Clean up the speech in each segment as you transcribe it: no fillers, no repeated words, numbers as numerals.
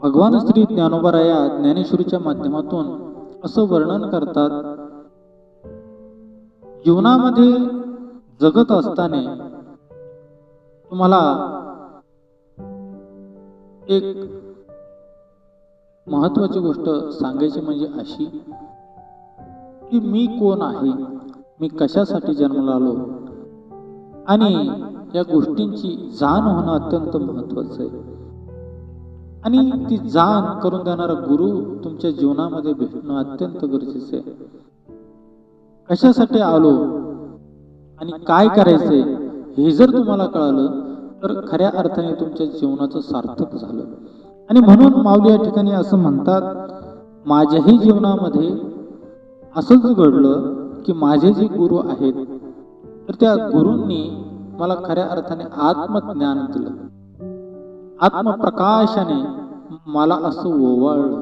भगवान श्री ज्ञानोबा या ज्ञानेश्वरीच्या माध्यमातून असं वर्णन करतात, जीवनामध्ये जगत असताना तुम्हाला एक महत्वाची गोष्ट सांगायची म्हणजे अशी की मी कोण आहे, मी कशासाठी जन्माला आलो, आणि या गोष्टींची जाण होणं अत्यंत महत्वाचं आहे. आणि ती जाण करून देणारा गुरु तुमच्या जीवनामध्ये भेटणं अत्यंत गरजेचं आहे. कशासाठी आलो आणि काय करायचंय हे जर तुम्हाला कळालं तर खऱ्या अर्थाने तुमच्या जीवनाचं सार्थक झालं. आणि म्हणून माऊली या ठिकाणी असं म्हणतात, माझ्याही जीवनामध्ये असंच घडलं की माझे जे गुरु आहेत तर त्या गुरूंनी मला खऱ्या अर्थाने आत्मज्ञान दिलं, आत्मप्रकाशाने मला असं ओवाळलं.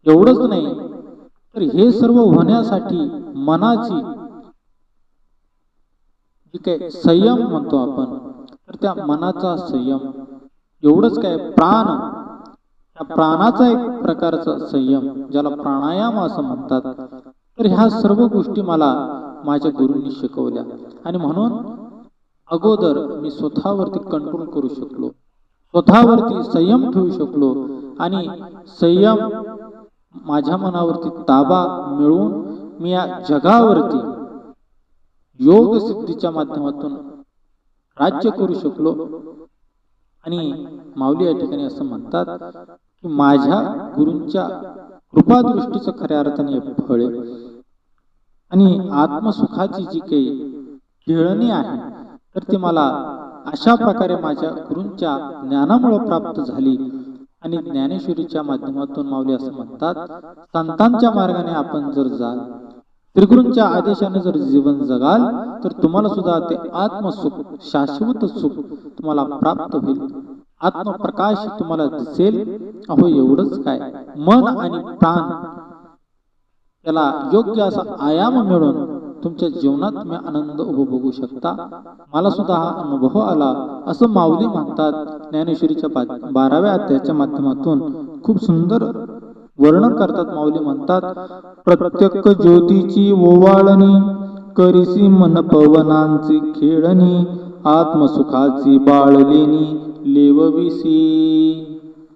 एवढंच नाही तर हे सर्व होण्यासाठी मनाची जी काय संयम म्हणतो आपण, तर त्या मनाचा संयम, एवढंच काय प्राण, त्या प्राणाचा एक प्रकारचा संयम ज्याला प्राणायाम असं म्हणतात, तर ह्या सर्व गोष्टी मला माझ्या गुरूंनी शिकवल्या. आणि म्हणून अगोदर मी स्वतःवरती कंट्रोल करू शकलो, स्वतःवरती संयम ठेवू शकलो, आणि संयम माझ्या मनावरती ताबा मिळवून मी या जगावरती योग सिद्धीच्या माध्यमातून राज्य करू शकलो. आणि माऊली या ठिकाणी असं म्हणतात की माझ्या गुरूंच्या कृपादृष्टीचं खऱ्या अर्थाने फळ आहे. आणि आत्मसुखाची जी काही खेळणी आहे तर ती मला अशा प्रकारे माझ्या गुरूंच्या ज्ञानामुळे प्राप्त झाली. आणि ज्ञानेश्वरीच्या माध्यमातून माऊली असं म्हणतात, संतांच्या मार्गाने आपण जर जाल, त्रिगुरूंच्या आदेशाने जर जीवन जगाल तर तुम्हाला सुद्धा ते आत्मसुख, शाश्वत सुख तुम्हाला प्राप्त होईल, आत्मप्रकाश तुम्हाला दिसेल. अहो एवढंच काय, मन आणि प्राण त्याला योग्य असा आयाम मिळून तुमच्या जीवनात तुम्ही आनंद उपभोगू शकता. मला सुद्धा हा अनुभव आला असं माऊली म्हणतात. ज्ञानेश्वरीच्या 12व्या अध्यायाच्या माध्यमातून खूप सुंदर वर्णन करतात. माऊली म्हणतात, प्रत्यक्ष ज्योतीची ओवाळणी, करीसी मन पवनांची खेळणी, आत्मसुखाची बाळलेणी लेवविसी.